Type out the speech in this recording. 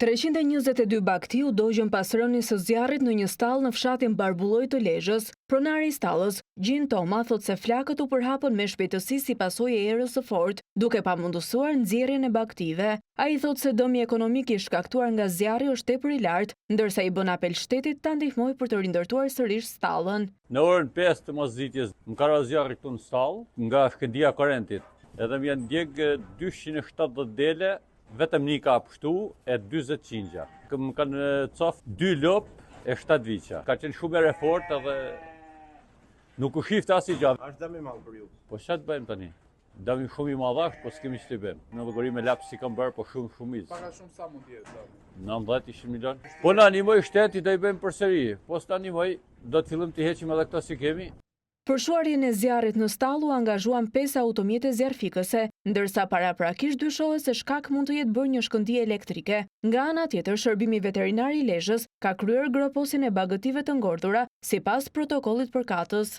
322 bakti u dogjën pas rënies së zjarrit në një stall në fshatin Barbulloj të Lezhës. Pronari i stallës, Gjin Toma, thotë se flakët u përhapën me shpejtësi si pasojë e erës së fortë, duke pamundësuar nxjerrjen e baktive. Ai thotë se dëmi ekonomik i shkaktuar nga zjarri është tepër i lartë, ndërsa i bën apel shtetit ta ndihmojë për të rindërtuar sërish stallën. Në orën 5 të mosditjes më ka rënë zjarri këtu në stall nga shkëndia e korrentit. Edhe më janë djeg 270 dele. Vetëm një ka pështu e 40 qingja. Më kanë cof 2 lop e 7 viqa. Ka qenë shumë e fort edhe nuk u shifte as i gjatë. Është dëm i madh për ju. Po çfarë të bëjmë tani? Dëm shumë i madh, po s'kemi ç'të bëjmë. Në llogari me laps si kam bërë, po shumë. Para shumë sa mund të jetë? 90 milion. Po na animoj shteti do i bëjmë përsëri. Po s'ta animoj, do të fillim të heqim edhe këto si kemi. Për shuarjen e zjarrit në stall u angazhuan 5 automjete zjarfikëse, ndërsa paraprakisht dyshohet se shkak mund të jetë bërë një shkëndijë elektrike. Nga ana tjetër, Shërbimi Veterinar i Lezhës ka kryer groposin e bagëtive të ngordhura sipas protokollit përkatës.